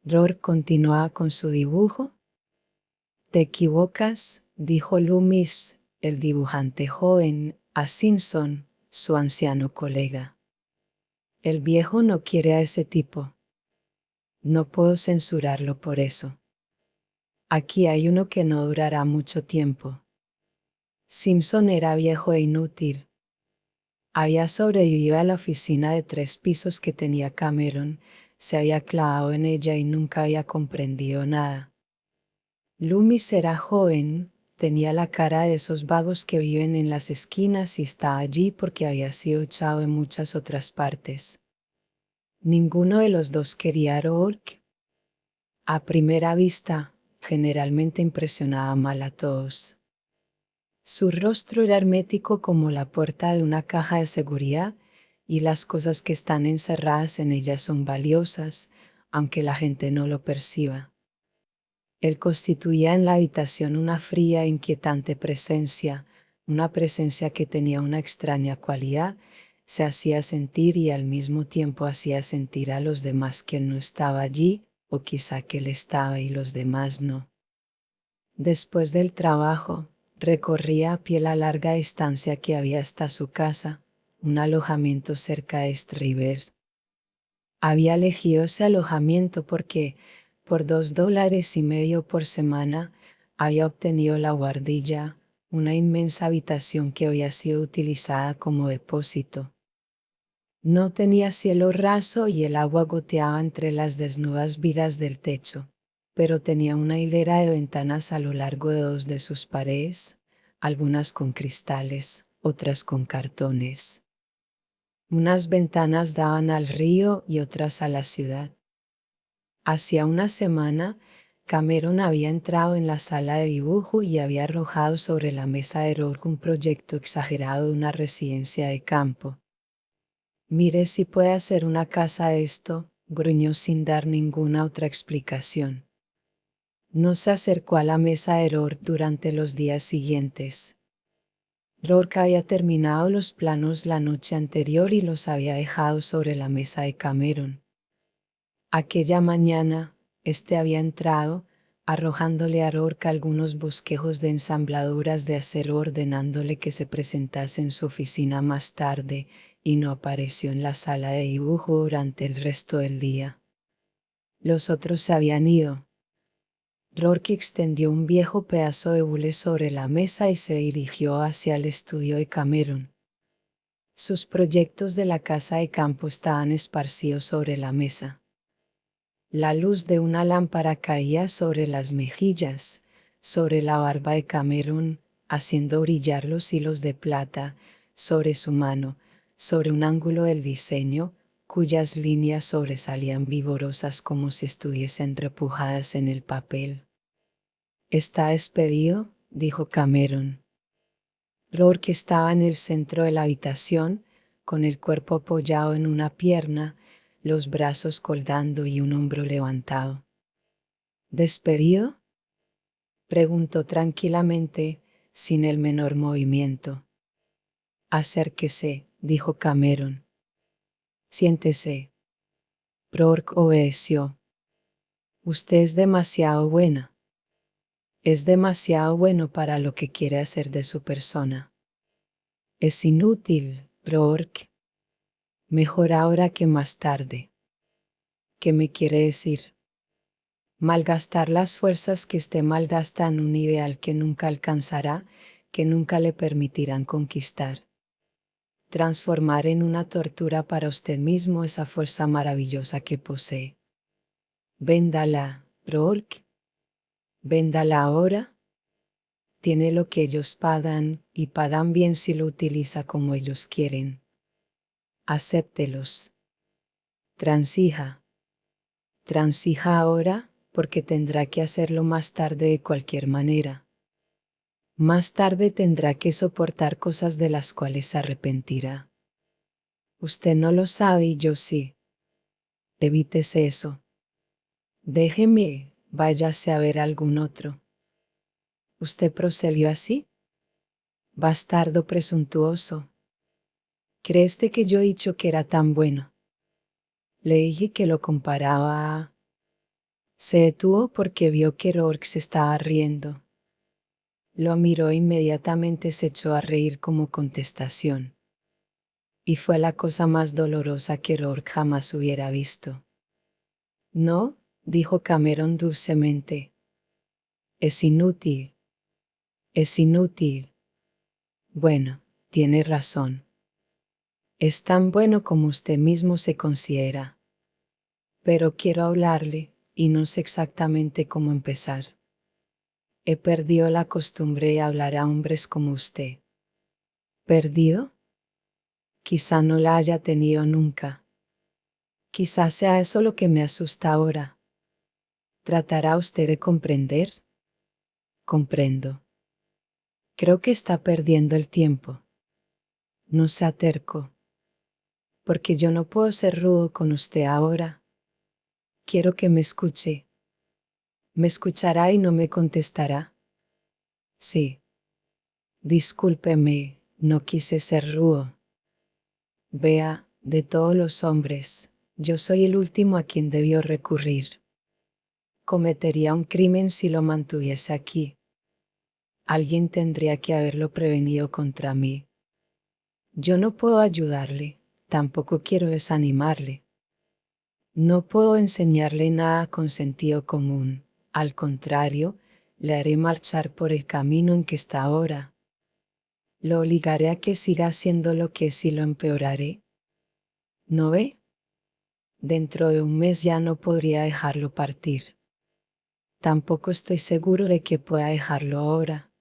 Rourke continuaba con su dibujo. Te equivocas, dijo Loomis, el dibujante joven, a Simpson, su anciano colega. El viejo no quiere a ese tipo. No puedo censurarlo por eso. Aquí hay uno que no durará mucho tiempo. Simpson era viejo e inútil. Había sobrevivido a la oficina de 3 pisos que tenía Cameron, se había clavado en ella y nunca había comprendido nada. Loomis era joven, tenía la cara de esos vagos que viven en las esquinas y estaba allí porque había sido echado en muchas otras partes. Ninguno de los 2 quería a Rourke. A primera vista, generalmente impresionaba mal a todos. Su rostro era hermético como la puerta de una caja de seguridad, y las cosas que están encerradas en ella son valiosas, aunque la gente no lo perciba. Él constituía en la habitación una fría e inquietante presencia, una presencia que tenía una extraña cualidad, se hacía sentir y al mismo tiempo hacía sentir a los demás que él no estaba allí, o quizá que él estaba y los demás no. Después del trabajo, recorría a pie la larga distancia que había hasta su casa, un alojamiento cerca de Strivers. Había elegido ese alojamiento porque, por $2.50 por semana, había obtenido la guardilla, una inmensa habitación que había sido utilizada como depósito. No tenía cielo raso y el agua goteaba entre las desnudas vigas del techo, pero tenía una hilera de ventanas a lo largo de 2 de sus paredes, algunas con cristales, otras con cartones. Unas ventanas daban al río y otras a la ciudad. Hacía una semana, Cameron había entrado en la sala de dibujo y había arrojado sobre la mesa de Rourke un proyecto exagerado de una residencia de campo. Mire si puede hacer una casa de esto, gruñó sin dar ninguna otra explicación. No se acercó a la mesa de Rourke durante los días siguientes. Rourke había terminado los planos la noche anterior y los había dejado sobre la mesa de Cameron. Aquella mañana, este había entrado, arrojándole a Rourke algunos bosquejos de ensambladuras de acero, ordenándole que se presentase en su oficina más tarde, y no apareció en la sala de dibujo durante el resto del día. Los otros se habían ido. Rourke extendió un viejo pedazo de hule sobre la mesa y se dirigió hacia el estudio de Cameron. Sus proyectos de la casa de campo estaban esparcidos sobre la mesa. La luz de una lámpara caía sobre las mejillas, sobre la barba de Cameron, haciendo brillar los hilos de plata, sobre su mano, sobre un ángulo del diseño, cuyas líneas sobresalían vigorosas como si estuviesen repujadas en el papel. «¿Está despedido?», dijo Cameron. Rourke estaba en el centro de la habitación, con el cuerpo apoyado en una pierna, los brazos colgando y un hombro levantado. «¿Despedido?», preguntó tranquilamente, sin el menor movimiento. «Acérquese», dijo Cameron. «Siéntese». Rourke obedeció. «Usted es demasiado buena. Es demasiado bueno para lo que quiere hacer de su persona. Es inútil, Rourke. Mejor ahora que más tarde». «¿Qué me quiere decir?». «Malgastar las fuerzas que usted malgasta en un ideal que nunca alcanzará, que nunca le permitirán conquistar. Transformar en una tortura para usted mismo esa fuerza maravillosa que posee. Véndala, Rourke. Véndala ahora. Tiene lo que ellos pagan, y pagan bien si lo utiliza como ellos quieren. Acéptelos. Transija. Transija ahora, porque tendrá que hacerlo más tarde de cualquier manera. Más tarde tendrá que soportar cosas de las cuales se arrepentirá. Usted no lo sabe y yo sí. Evítese eso. Déjeme, váyase a ver algún otro». «¿Usted procedió así?». «Bastardo presuntuoso. ¿Crees que yo he dicho que era tan bueno? Le dije que lo comparaba a...». Se detuvo porque vio que Rourke se estaba riendo. Lo miró e inmediatamente se echó a reír como contestación. Y fue la cosa más dolorosa que Rourke jamás hubiera visto. «No», dijo Cameron dulcemente. «Es inútil. Es inútil. Bueno, tiene razón. Es tan bueno como usted mismo se considera. Pero quiero hablarle, y no sé exactamente cómo empezar. He perdido la costumbre de hablar a hombres como usted». «¿Perdido?». «Quizá no la haya tenido nunca. Quizá sea eso lo que me asusta ahora. ¿Tratará usted de comprender?». «Comprendo». «Creo que está perdiendo el tiempo. No sea terco. Porque yo no puedo ser rudo con usted ahora. Quiero que me escuche. ¿Me escuchará y no me contestará?». «Sí». «Discúlpeme, no quise ser rudo. Vea, de todos los hombres, yo soy el último a quien debió recurrir. Cometería un crimen si lo mantuviese aquí. Alguien tendría que haberlo prevenido contra mí. Yo no puedo ayudarle, tampoco quiero desanimarle. No puedo enseñarle nada con sentido común, al contrario, le haré marchar por el camino en que está ahora. Lo obligaré a que siga haciendo lo que es y lo empeoraré. ¿No ve? Dentro de un mes ya no podría dejarlo partir. Tampoco estoy seguro de que pueda dejarlo ahora.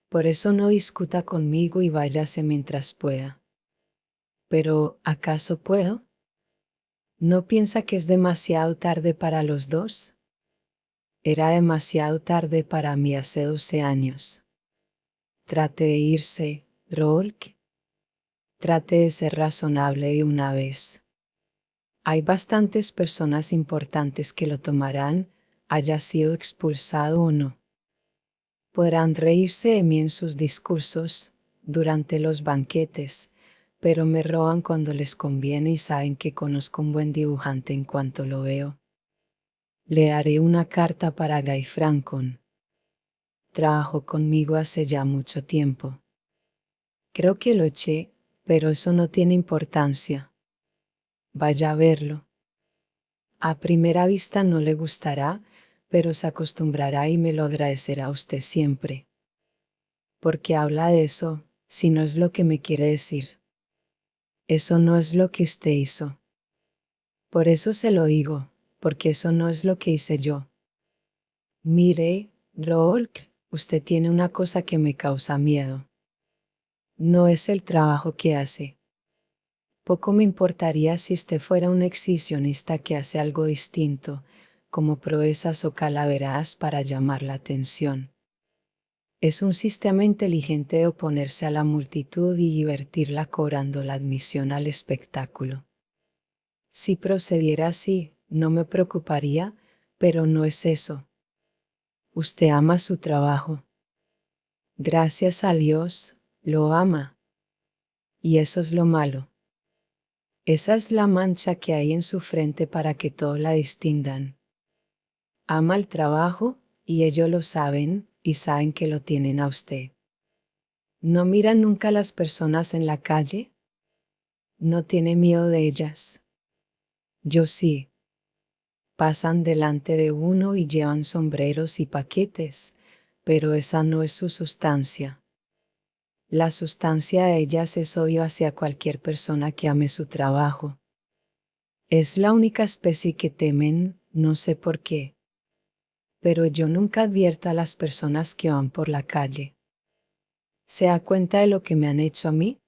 Por eso no discuta conmigo y váyase mientras pueda». «Pero, ¿acaso puedo? ¿No piensa que es demasiado tarde para los dos?». «Era demasiado tarde para mí hace 12 años. Trate de irse, Rourke. Trate de ser razonable de una vez. Hay bastantes personas importantes que lo tomarán, haya sido expulsado o no. Podrán reírse de mí en sus discursos, durante los banquetes, pero me roban cuando les conviene y saben que conozco un buen dibujante en cuanto lo veo. Le haré una carta para Guy Francon. Trabajó conmigo hace ya mucho tiempo. Creo que lo eché, pero eso no tiene importancia. Vaya a verlo. A primera vista no le gustará, pero se acostumbrará y me lo agradecerá usted siempre. ¿Por qué habla de eso, si no es lo que me quiere decir?». Eso no es lo que usted hizo. Por eso se lo digo, porque eso no es lo que hice yo. Mire, Rourke, usted tiene una cosa que me causa miedo. No es el trabajo que hace. Poco me importaría si usted fuera un exhibicionista que hace algo distinto, como proezas o calaveras para llamar la atención. Es un sistema inteligente de oponerse a la multitud y divertirla cobrando la admisión al espectáculo. Si procediera así, no me preocuparía, pero no es eso. Usted ama su trabajo. Gracias a Dios, lo ama. Y eso es lo malo. Esa es la mancha que hay en su frente para que todos la distingan. Ama el trabajo, y ellos lo saben, y saben que lo tienen a usted. ¿No mira nunca a las personas en la calle? ¿No tiene miedo de ellas? Yo sí. Pasan delante de uno y llevan sombreros y paquetes, pero esa no es su sustancia. La sustancia de ellas es odio hacia cualquier persona que ame su trabajo. Es la única especie que temen, no sé por qué. Pero yo nunca advierto a las personas que van por la calle. ¿Se da cuenta de lo que me han hecho a mí?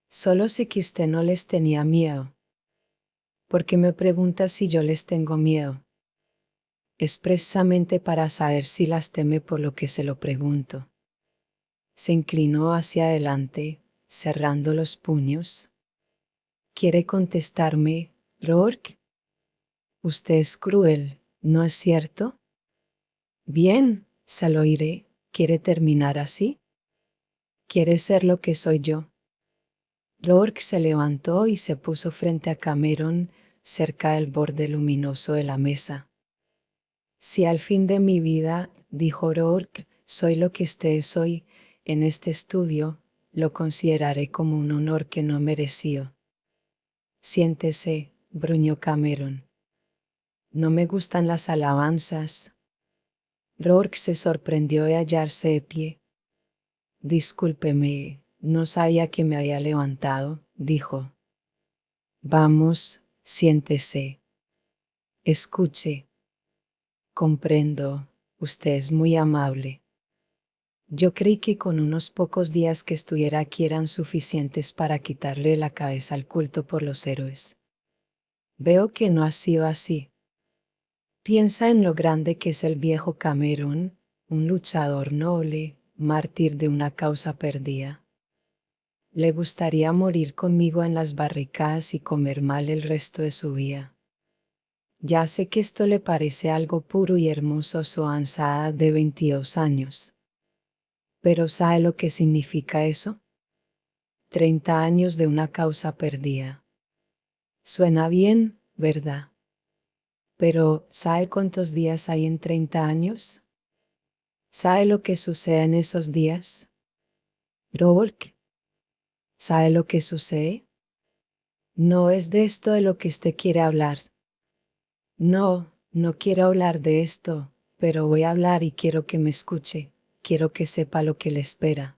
Solo sé que usted no les tenía miedo. ¿Por qué me pregunta si yo les tengo miedo? Es precisamente para saber si las teme por lo que se lo pregunto. Se inclinó hacia adelante, cerrando los puños. ¿Quiere contestarme, Rourke? Usted es cruel, ¿no es cierto? Bien, se lo oiré. ¿Quiere terminar así? ¿Quiere ser lo que soy yo? Rourke se levantó y se puso frente a Cameron, cerca del borde luminoso de la mesa. Si al fin de mi vida, dijo Rourke, soy lo que estés hoy, en este estudio, lo consideraré como un honor que no mereció. Siéntese, gruñó Cameron. No me gustan las alabanzas. Rourke se sorprendió de hallarse de pie. Discúlpeme, no sabía que me había levantado, dijo. Vamos, siéntese. Escuche. Comprendo, usted es muy amable. Yo creí que con unos pocos días que estuviera aquí eran suficientes para quitarle la cabeza al culto por los héroes. Veo que no ha sido así. Piensa en lo grande que es el viejo Cameron, un luchador noble, mártir de una causa perdida. Le gustaría morir conmigo en las barricadas y comer mal el resto de su vida. Ya sé que esto le parece algo puro y hermoso a su avanzada de 22 años. Pero ¿sabe lo que significa eso? 30 años de una causa perdida. Suena bien, ¿verdad? Pero ¿sabe cuántos días hay en 30 años? ¿Sabe lo que sucede en esos días? Rourke, ¿sabe lo que sucede? No es de esto de lo que usted quiere hablar. No, no quiero hablar de esto, pero voy a hablar y quiero que me escuche, quiero que sepa lo que le espera.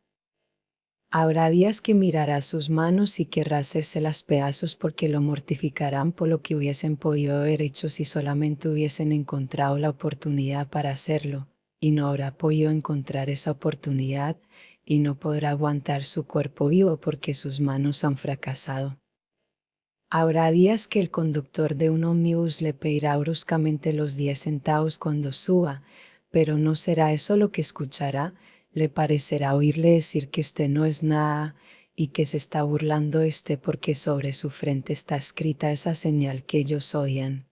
Habrá días que mirará sus manos y querrá hacérselas pedazos porque lo mortificarán por lo que hubiesen podido haber hecho si solamente hubiesen encontrado la oportunidad para hacerlo, y no habrá podido encontrar esa oportunidad, y no podrá aguantar su cuerpo vivo porque sus manos han fracasado. Habrá días que el conductor de un ómnibus le pedirá bruscamente los 10 centavos cuando suba, pero no será eso lo que escuchará. Le parecerá oírle decir que este no es nada y que se está burlando porque sobre su frente está escrita esa señal que ellos oían.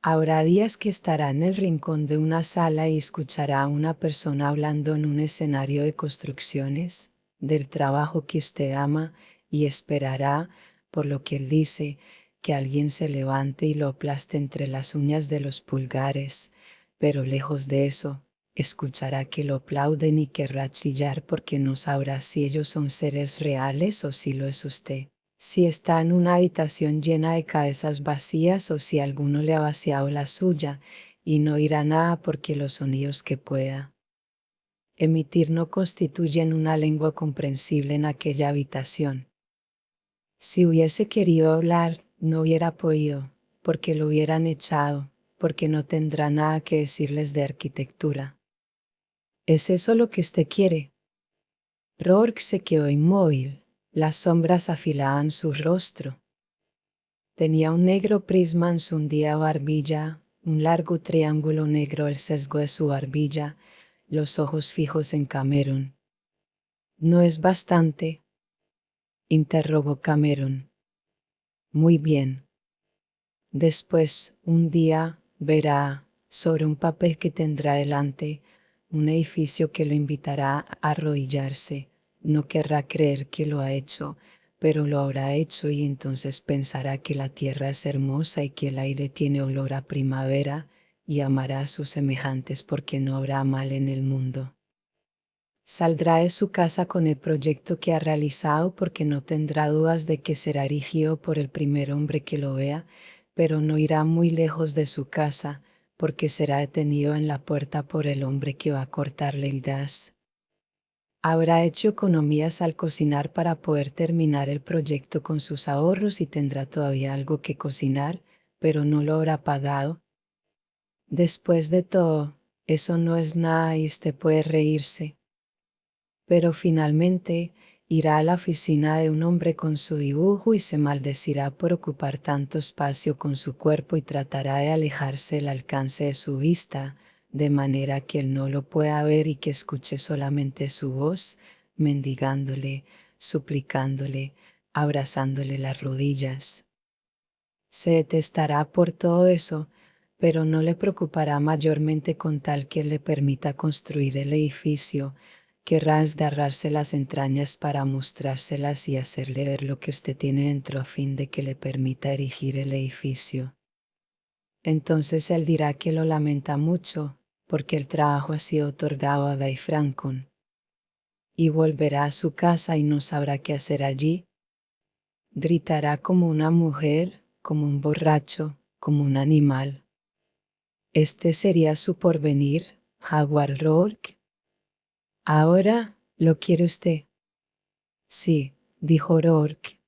Habrá días que estará en el rincón de una sala y escuchará a una persona hablando en un escenario de construcciones, del trabajo que usted ama, y esperará, por lo que él dice, que alguien se levante y lo aplaste entre las uñas de los pulgares, pero lejos de eso, escuchará que lo aplauden y querrá chillar porque no sabrá si ellos son seres reales o si lo es usted. Si está en una habitación llena de cabezas vacías o si alguno le ha vaciado la suya, y no oirá nada porque los sonidos que pueda emitir no constituyen una lengua comprensible en aquella habitación. Si hubiese querido hablar, no hubiera podido, porque lo hubieran echado, porque no tendrá nada que decirles de arquitectura. ¿Es eso lo que usted quiere? Rourke se quedó inmóvil, las sombras afilaban su rostro. Tenía un negro prisma en su hundida barbilla, un largo triángulo negro el sesgo de su barbilla, los ojos fijos en Cameron. ¿No es bastante?, interrogó Cameron. Muy bien. Después, un día, verá, sobre un papel que tendrá delante, un edificio que lo invitará a arrodillarse. No querrá creer que lo ha hecho, pero lo habrá hecho y entonces pensará que la tierra es hermosa y que el aire tiene olor a primavera, y amará a sus semejantes porque no habrá mal en el mundo. Saldrá de su casa con el proyecto que ha realizado porque no tendrá dudas de que será erigido por el primer hombre que lo vea, pero no irá muy lejos de su casa porque será detenido en la puerta por el hombre que va a cortarle el gas. Habrá hecho economías al cocinar para poder terminar el proyecto con sus ahorros y tendrá todavía algo que cocinar, pero no lo habrá pagado. Después de todo, eso no es nada y usted puede reírse. Pero finalmente irá a la oficina de un hombre con su dibujo y se maldecirá por ocupar tanto espacio con su cuerpo y tratará de alejarse del alcance de su vista, de manera que él no lo pueda ver y que escuche solamente su voz, mendigándole, suplicándole, abrazándole las rodillas. Se detestará por todo eso, pero no le preocupará mayormente con tal que él le permita construir el edificio. Querrá desgarrarse las entrañas para mostrárselas y hacerle ver lo que usted tiene dentro a fin de que le permita erigir el edificio. Entonces él dirá que lo lamenta mucho, porque el trabajo ha sido otorgado a Guy Francon. Y volverá a su casa y no sabrá qué hacer allí. Gritará como una mujer, como un borracho, como un animal. Este sería su porvenir, Howard Rourke. Ahora, ¿lo quiere usted? Sí, dijo Rourke.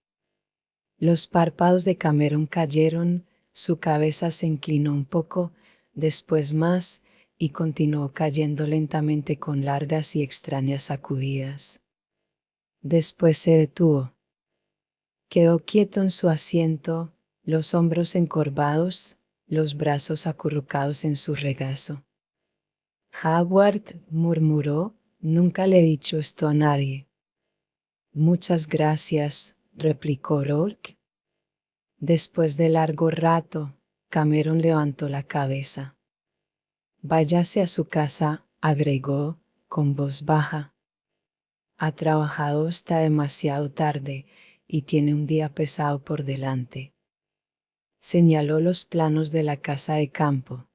Los párpados de Cameron cayeron, su cabeza se inclinó un poco, después más, y continuó cayendo lentamente con largas y extrañas sacudidas. Después se detuvo. Quedó quieto en su asiento, los hombros encorvados, los brazos acurrucados en su regazo. Howard murmuró, nunca le he dicho esto a nadie. Muchas gracias, replicó Rourke. Después de largo rato, Cameron levantó la cabeza. Váyase a su casa, agregó, con voz baja. Ha trabajado hasta demasiado tarde y tiene un día pesado por delante. Señaló los planos de la casa de campo.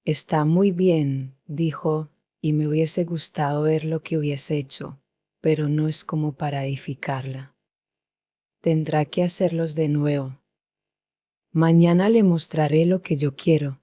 Está muy bien, dijo, y me hubiese gustado ver lo que hubiese hecho, pero no es como para edificarla. Tendrá que hacerlos de nuevo. Mañana le mostraré lo que yo quiero.